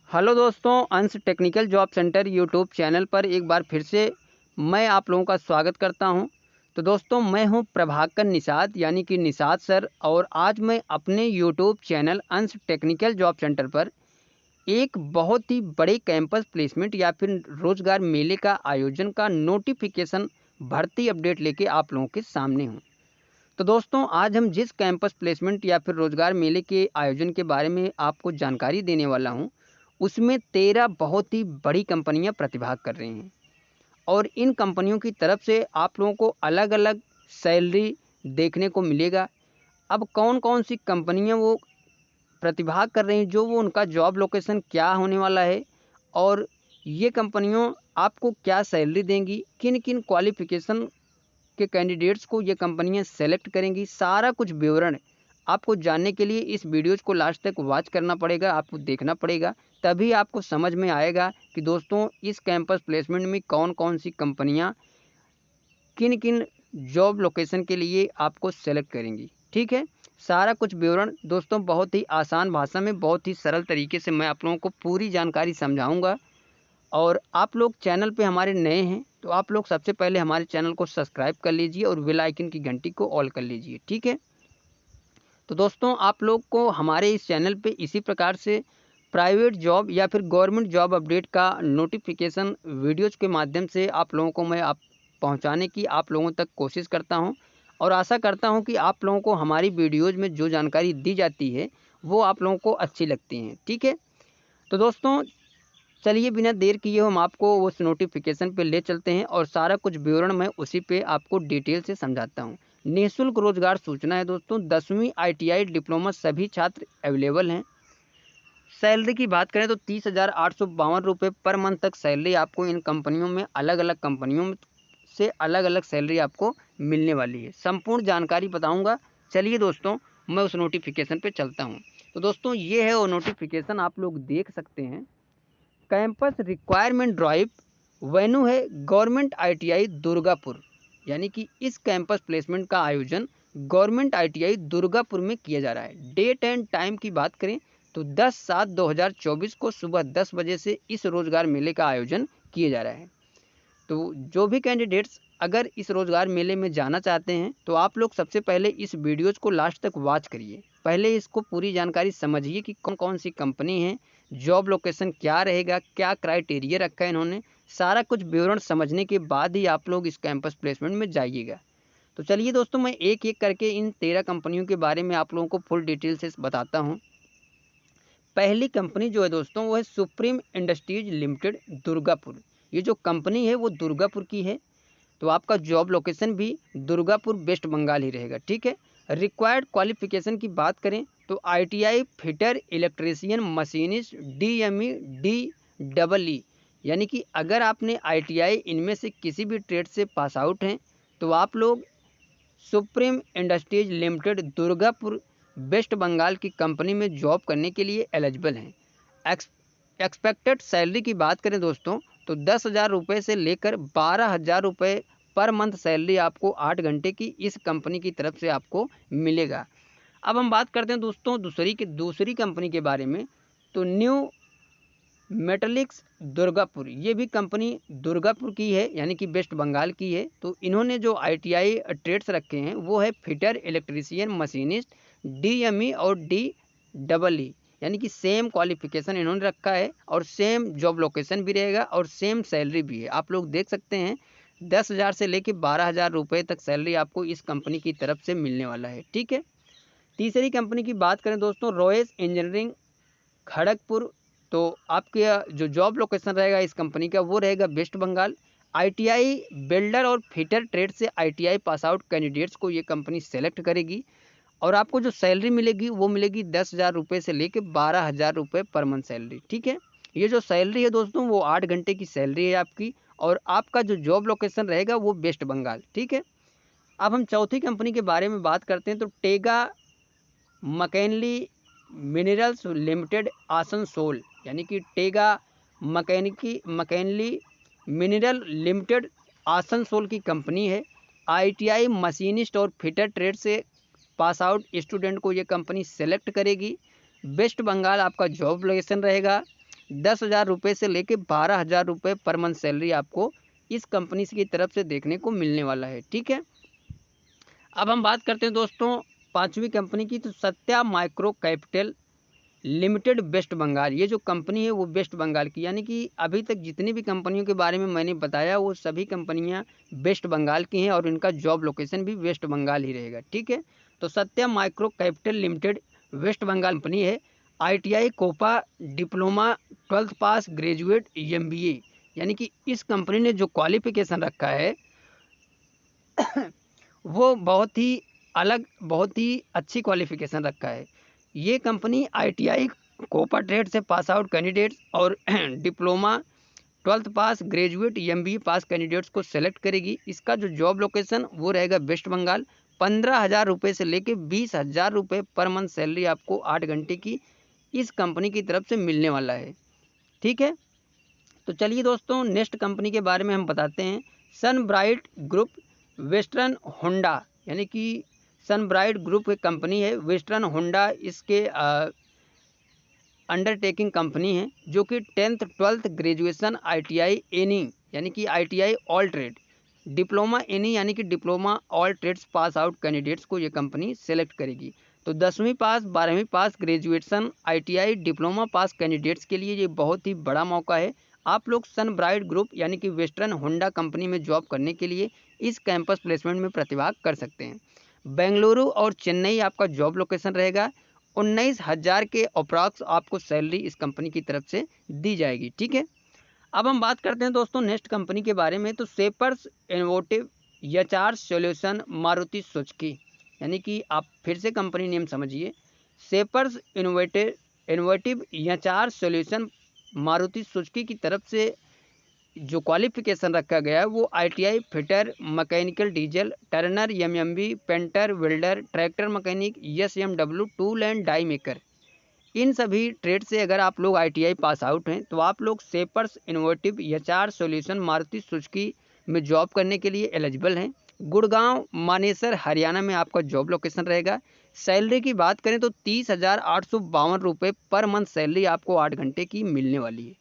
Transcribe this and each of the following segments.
Hello दोस्तों, अंश technical job centre YouTube channel पर एक बार फिर से मैं आप लोगों का स्वागत करता हूं। तो दोस्तों, मैं हूं प्रभाकर निषाद यानी कि निषाद सर, और आज मैं अपने यूट्यूब चैनल अंश टेक्निकल जॉब सेंटर पर एक बहुत ही बड़े कैंपस प्लेसमेंट या फिर रोजगार मेले का आयोजन का नोटिफिकेशन भर्ती अपडेट लेके आप लोगों के सामने हूँ। तो दोस्तों, आज हम जिस कैंपस प्लेसमेंट या फिर रोजगार मेले के आयोजन के बारे में आपको जानकारी देने वाला हूं, उसमें 13 बहुत ही बड़ी कंपनियां प्रतिभाग कर रही हैं, और इन कंपनियों की तरफ से आप लोगों को अलग अलग सैलरी देखने को मिलेगा। अब कौन कौन सी कंपनियां वो प्रतिभाग कर रही हैं, जो वो उनका जॉब लोकेशन क्या होने वाला है, और ये कंपनियों आपको क्या सैलरी देंगी, किन किन क्वालिफिकेशन के कैंडिडेट्स को ये कंपनियां सेलेक्ट करेंगी, सारा कुछ विवरण आपको जानने के लिए इस वीडियोज़ को लास्ट तक वॉच करना पड़ेगा, आपको देखना पड़ेगा। तभी आपको समझ में आएगा कि दोस्तों, इस कैंपस प्लेसमेंट में कौन कौन सी कंपनियां किन किन जॉब लोकेशन के लिए आपको सेलेक्ट करेंगी। ठीक है, सारा कुछ विवरण दोस्तों बहुत ही आसान भाषा में, बहुत ही सरल तरीके से मैं आप लोगों को पूरी जानकारी समझाऊंगा। और आप लोग चैनल पे हमारे नए हैं तो आप लोग सबसे पहले हमारे चैनल को सब्सक्राइब कर लीजिए और बेल आइकन की घंटी को ऑल कर लीजिए। ठीक है, तो दोस्तों, आप लोग को हमारे इस चैनल पे इसी प्रकार से प्राइवेट जॉब या फिर गवर्नमेंट जॉब अपडेट का नोटिफिकेशन वीडियोज़ के माध्यम से आप लोगों को मैं आप पहुंचाने की आप लोगों तक कोशिश करता हूं, और आशा करता हूं कि आप लोगों को हमारी वीडियोज़ में जो जानकारी दी जाती है वो आप लोगों को अच्छी लगती हैं। ठीक है, तो दोस्तों, चलिए बिना देर किए हम आपको उस नोटिफिकेशन पे ले चलते हैं, और सारा कुछ विवरण मैं उसी पे आपको डिटेल से समझाता हूँ। निःशुल्क रोजगार सूचना है दोस्तों, 10वीं ITI डिप्लोमा सभी छात्र अवेलेबल हैं। सैलरी की बात करें तो 30,852 रुपये पर मंथ तक सैलरी आपको इन कंपनियों में, अलग अलग कंपनियों में से अलग अलग सैलरी आपको मिलने वाली है। संपूर्ण जानकारी बताऊंगा। चलिए दोस्तों, मैं उस नोटिफिकेशन पे चलता हूँ। तो दोस्तों, ये है वो नोटिफिकेशन, आप लोग देख सकते हैं। कैंपस रिक्वायरमेंट ड्राइव वेन्यू है गवर्नमेंट ITI दुर्गापुर, यानी कि इस कैंपस प्लेसमेंट का आयोजन गवर्नमेंट ITI दुर्गापुर में किया जा रहा है। डेट एंड टाइम की बात करें तो 10/7/2024 को सुबह 10 बजे से इस रोजगार मेले का आयोजन किया जा रहा है। तो जो भी कैंडिडेट्स अगर इस रोजगार मेले में जाना चाहते हैं तो आप लोग सबसे पहले इस वीडियोज़ को लास्ट तक वॉच करिए। पहले इसको पूरी जानकारी समझिए कि कौन कौन सी कंपनी है, जॉब लोकेशन क्या रहेगा, क्या क्राइटेरिया रखा है इन्होंने। सारा कुछ विवरण समझने के बाद ही आप लोग इस कैंपस प्लेसमेंट में जाइएगा। तो चलिए दोस्तों, मैं एक एक करके इन 13 कंपनियों के बारे में आप लोगों को फुल डिटेल से बताता हूँ। पहली कंपनी जो है दोस्तों, वो है सुप्रीम इंडस्ट्रीज लिमिटेड दुर्गापुर। ये जो कंपनी है वो दुर्गापुर की है, तो आपका जॉब लोकेशन भी दुर्गापुर वेस्ट बंगाल ही रहेगा। ठीक है, रिक्वायर्ड क्वालिफिकेशन की बात करें तो ITI fitter electrician machinist DME DEE, यानी कि अगर आपने ITI इनमें से किसी भी ट्रेड से पास आउट हैं तो आप लोग Supreme Industries Limited Durgapur West Bengal की कंपनी में जॉब करने के लिए एलिजिबल हैं। एक्सपेक्टेड सैलरी की बात करें दोस्तों तो 10,000 रुपये से लेकर 12,000 रुपये पर मंथ सैलरी आपको 8 घंटे की इस कंपनी की तरफ से आपको मिलेगा। अब हम बात करते हैं दोस्तों दूसरी कंपनी के बारे में। तो न्यू मेटलिक्स दुर्गापुर, ये भी कंपनी दुर्गापुर की है, यानी कि वेस्ट बंगाल की है। तो इन्होंने जो ITI ट्रेड्स रखे हैं वो है फिटर इलेक्ट्रीशियन मशीनिस्ट DME और DEE, यानी कि सेम क्वालिफिकेशन इन्होंने रखा है, और सेम जॉब लोकेशन भी रहेगा और सेम सैलरी भी है। आप लोग देख सकते हैं 10,000 से लेकर 12,000 रुपये तक सैलरी आपको इस कंपनी की तरफ से मिलने वाला है। ठीक है, तीसरी कंपनी की बात करें दोस्तों, रॉयस इंजीनियरिंग खड़गपुर। तो आपके जो जॉब लोकेशन रहेगा इस कंपनी का वो रहेगा वेस्ट बंगाल। ITI बिल्डर और फिटर ट्रेड से ITI पास आउट कैंडिडेट्स को ये कंपनी सेलेक्ट करेगी, और आपको जो सैलरी मिलेगी वो मिलेगी 10,000 रुपये से लेकर 12,000 रुपये पर मंथ सैलरी। ठीक है, ये जो सैलरी है दोस्तों वो 8 घंटे की सैलरी है आपकी, और आपका जो जॉब लोकेशन रहेगा वो वेस्ट बंगाल। ठीक है, अब हम चौथी कंपनी के बारे में बात करते हैं। तो टेगा मकैनली मिनरल्स लिमिटेड आसनसोल, यानी कि टेगा मकैनली मिनरल लिमिटेड आसनसोल की कंपनी है। ITI मशीनिस्ट और फिटर ट्रेड से पास आउट स्टूडेंट को ये कंपनी सेलेक्ट करेगी। वेस्ट बंगाल आपका जॉब लोकेशन रहेगा। 10,000 से लेके 12,000 पर मंथ सैलरी आपको इस कंपनी की तरफ से देखने को मिलने वाला है। ठीक है, अब हम बात करते हैं दोस्तों पांचवी कंपनी की, तो Satya Micro Capital Limited West Bengal. ये जो कंपनी है वो वेस्ट बंगाल की, यानी कि अभी तक जितनी भी कंपनियों के बारे में मैंने बताया वो सभी कंपनियां वेस्ट बंगाल की हैं और इनका जॉब लोकेशन भी वेस्ट बंगाल ही रहेगा। ठीक है, तो Satya Micro Capital Limited West Bengal company है। ITI COPA diploma 12th pass graduate MBA, यानी कि इस कंपनी ने जो क्वालिफिकेशन रखा है वो बहुत ही अलग, बहुत ही अच्छी क्वालिफिकेशन रखा है। ये कंपनी ITI कोपा ट्रेड से पास आउट कैंडिडेट्स और diploma 12th pass graduate MBA पास कैंडिडेट्स को सेलेक्ट करेगी। इसका जो जॉब लोकेशन वो रहेगा वेस्ट बंगाल। 15,000 से लेके 20,000 पर मंथ सैलरी आपको 8 घंटे की इस कंपनी की तरफ से मिलने वाला है। ठीक है, तो चलिए दोस्तों नेक्स्ट कंपनी के बारे में हम बताते हैं। सनब्राइट ग्रुप वेस्टर्न होंडा, यानी कि सनब्राइट ग्रुप एक कंपनी है, वेस्टर्न होंडा इसके अंडरटेकिंग कंपनी है, जो कि 10th 12th graduation ITI any, यानी कि ITI all trade, diploma any यानी कि diploma all trades pass out candidates को ये कंपनी सेलेक्ट करेगी। तो 10वीं पास 12वीं pass graduation ITI diploma pass candidates के लिए ये बहुत ही बड़ा मौका है। आप लोग सनब्राइट ग्रुप यानी कि वेस्टर्न होंडा कंपनी में जॉब करने के लिए इस कैंपस प्लेसमेंट में प्रतिभाग कर सकते हैं। बेंगलुरु और चेन्नई आपका जॉब लोकेशन रहेगा। 19,000 के अप्रॉक्स आपको सैलरी इस कंपनी की तरफ से दी जाएगी। ठीक है, अब हम बात करते हैं दोस्तों नेक्स्ट कंपनी के बारे में। तो सेपर्स innovative HR solution Maruti Suzuki, यानी कि आप फिर से कंपनी नेम समझिए, सेपर्स innovative HR solution Maruti Suzuki की तरफ से जो क्वालिफिकेशन रखा गया है वो ITI fitter mechanical diesel turner MMB painter welder tractor mechanic SMW tool and die maker, इन सभी ट्रेड से अगर आप लोग ITI पास आउट हैं तो आप लोग सेपर्स innovative HR solution Maruti Suzuki में जॉब करने के लिए एलिजिबल हैं। गुड़गांव मानेसर हरियाणा में आपका जॉब लोकेशन रहेगा। सैलरी की बात करें तो 30,852 पर मंथ सैलरी आपको 8 घंटे की मिलने वाली है।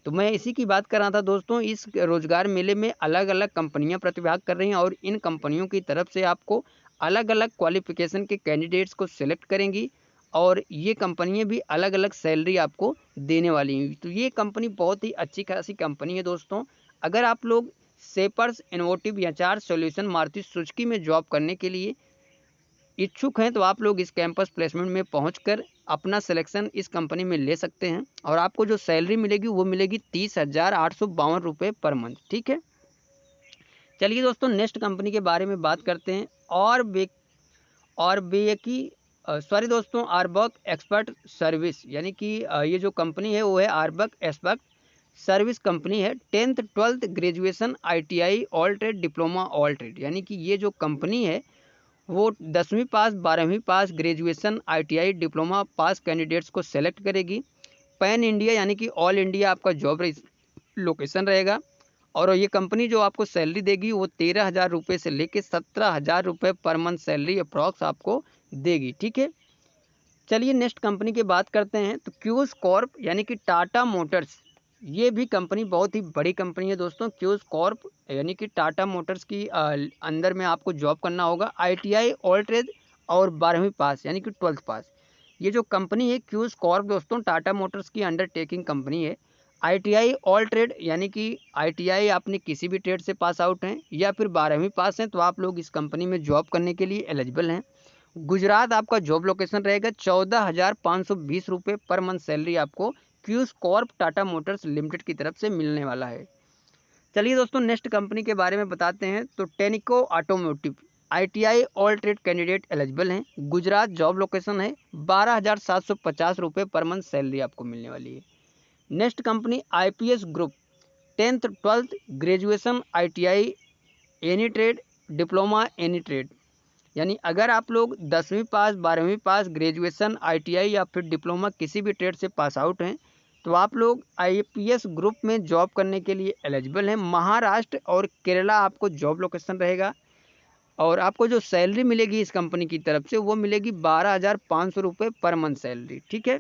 तो मैं इसी की बात कर रहा था दोस्तों, इस रोजगार मेले में अलग अलग कंपनियां प्रतिभाग कर रही हैं और इन कंपनियों की तरफ से आपको अलग अलग क्वालिफिकेशन के कैंडिडेट्स को सिलेक्ट करेंगी और ये कंपनियां भी अलग अलग सैलरी आपको देने वाली हैं। तो ये कंपनी बहुत ही अच्छी खासी कंपनी है दोस्तों। अगर आप लोग सेपर्स innovative HR solution Maruti Suzuki में जॉब करने के लिए इच्छुक हैं तो आप लोग इस कैंपस प्लेसमेंट में पहुंचकर अपना सिलेक्शन इस कंपनी में ले सकते हैं और आपको जो सैलरी मिलेगी वो मिलेगी 30,852 पर मंथ। ठीक है, चलिए दोस्तों नेक्स्ट कंपनी के बारे में बात करते हैं। सॉरी दोस्तों, आरबक एक्सपर्ट सर्विस, यानी कि ये जो कंपनी है वो है आरबक एक्सपर्ट सर्विस कंपनी है। 10th 12th graduation ITI all trade diploma all trade, यानी कि ये जो कंपनी है वो 10वीं पास 12वीं pass graduation ITI diploma pass candidates को सेलेक्ट करेगी। पैन इंडिया यानी कि ऑल इंडिया आपका जॉब लोकेशन रहेगा और ये कंपनी जो आपको सैलरी देगी वो 13,000 से लेके 17,000 पर मंथ सैलरी अप्रॉक्स आपको देगी। ठीक है, चलिए नेक्स्ट कंपनी की बात करते हैं। तो क्यूज कॉर्प यानी कि टाटा मोटर्स, ये भी कंपनी बहुत ही बड़ी कंपनी है दोस्तों। क्यूज कॉर्प यानी कि टाटा मोटर्स की अंदर में आपको जॉब करना होगा। ITI ऑल ट्रेड और 12वीं पास यानी कि 12th पास। ये जो कंपनी है क्यूज कॉर्प दोस्तों टाटा मोटर्स की अंडरटेकिंग कंपनी है। ITI ऑल ट्रेड यानी कि ITI आपने किसी भी ट्रेड से पास आउट हैं या फिर 12वीं पास हैं तो आप लोग इस कंपनी में जॉब करने के लिए एलिजिबल हैं। गुजरात आपका जॉब लोकेशन रहेगा। 14,520 पर मंथ सैलरी आपको Quess Corp Tata Motors Limited की तरफ से मिलने वाला है। चलिए दोस्तों नेक्स्ट कंपनी के बारे में बताते हैं। तो Tenneco automotive ITI all trade candidate eligible हैं। गुजरात जॉब लोकेशन है। 12,750 पर मंथ सैलरी आपको मिलने वाली है। Next company IPS group 10th 12th graduation ITI any trade diploma any trade, यानी अगर आप लोग 10वीं पास 12वीं पास ग्रेजुएशन ITI या फिर डिप्लोमा किसी भी ट्रेड से पास आउट हैं तो आप लोग IPS ग्रुप में जॉब करने के लिए एलिजिबल हैं। महाराष्ट्र और केरला आपको जॉब लोकेशन रहेगा और आपको जो सैलरी मिलेगी इस कंपनी की तरफ से वो मिलेगी 12,500 पर मंथ सैलरी। ठीक है,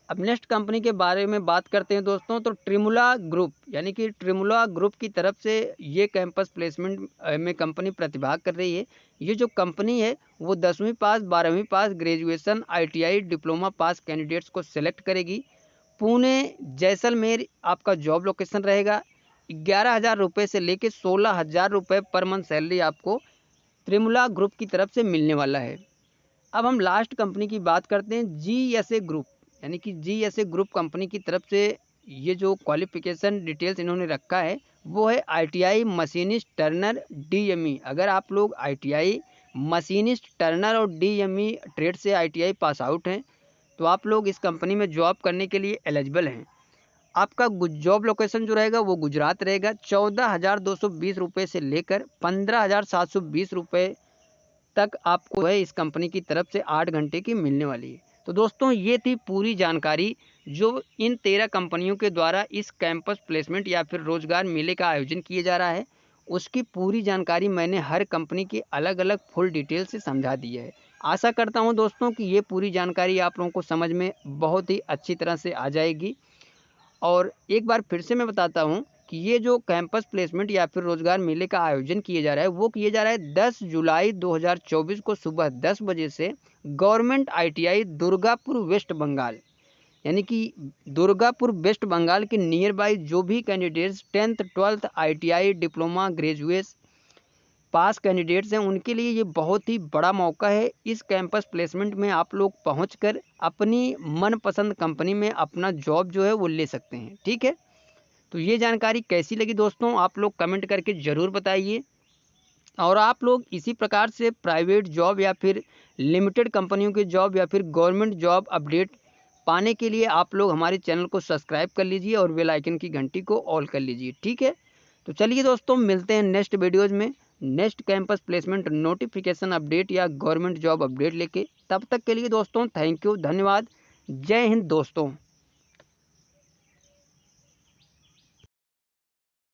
अब नेक्स्ट कंपनी के बारे में बात करते हैं दोस्तों, तो ट्रिमुला ग्रुप यानी कि ट्रिमुला ग्रुप की तरफ से ये कैंपस प्लेसमेंट में कंपनी प्रतिभाग कर रही है। ये जो कंपनी है वो 10वीं पास, 12वीं pass, graduation, ITI, diploma pass candidates को सिलेक्ट करेगी। पुणे, जैसलमेर आपका जॉब लोकेशन रहेगा। 11,000 रुपये से लेकर 16,000 रुपये पर मंथ सैलरी आपको त्रिमुला ग्रुप की तरफ से मिलने वाला है। अब हम लास्ट कंपनी की बात करते हैं, GSA ग्रुप यानी कि GSA ग्रुप कंपनी की तरफ से ये जो क्वालिफिकेशन डिटेल्स इन्होंने रखा है वो है ITI मशीनिस्ट टर्नर DME। अगर आप लोग ITI मशीनिस्ट टर्नर और DME ट्रेड से ITI पास आउट हैं तो आप लोग इस कंपनी में जॉब करने के लिए एलिजिबल हैं। आपका जॉब लोकेशन जो रहेगा वो गुजरात रहेगा। 14,220 रुपये से लेकर 15,720 रुपये तक आपको है इस कंपनी की तरफ से 8 घंटे की मिलने वाली है। तो दोस्तों ये थी पूरी जानकारी जो इन 13 कंपनियों के द्वारा इस कैंपस प्लेसमेंट या फिर रोजगार मेले का आयोजन किया जा रहा है। उसकी पूरी जानकारी मैंने हर कंपनी की अलग अलग फुल डिटेल से समझा दी है। आशा करता हूं दोस्तों कि ये पूरी जानकारी आप लोगों को समझ में बहुत ही अच्छी तरह से आ जाएगी। और एक बार फिर से मैं बताता हूं कि ये जो कैंपस प्लेसमेंट या फिर रोजगार मेले का आयोजन किया जा रहा है वो किया जा रहा है 10 जुलाई 2024 को सुबह 10 बजे से गवर्नमेंट ITI दुर्गापुर वेस्ट बंगाल यानी कि दुर्गापुर वेस्ट बंगाल के नियर बाई जो भी candidates 10th 12th ITI diploma graduate पास कैंडिडेट्स हैं उनके लिए ये बहुत ही बड़ा मौका है। इस कैंपस प्लेसमेंट में आप लोग पहुंचकर अपनी मनपसंद कंपनी में अपना जॉब जो है वो ले सकते हैं। ठीक है, तो ये जानकारी कैसी लगी दोस्तों आप लोग कमेंट करके ज़रूर बताइए। और आप लोग इसी प्रकार से प्राइवेट जॉब या फिर लिमिटेड कंपनियों की जॉब या फिर गवर्नमेंट जॉब अपडेट पाने के लिए आप लोग हमारे चैनल को सब्सक्राइब कर लीजिए और बेल आइकन की घंटी को ऑल कर लीजिए। ठीक है, तो चलिए दोस्तों मिलते हैं नेक्स्ट वीडियोज़ में next campus placement notification update या गवर्नमेंट जॉब अपडेट लेके। तब तक के लिए दोस्तों थैंक यू, धन्यवाद, जय हिंद दोस्तों।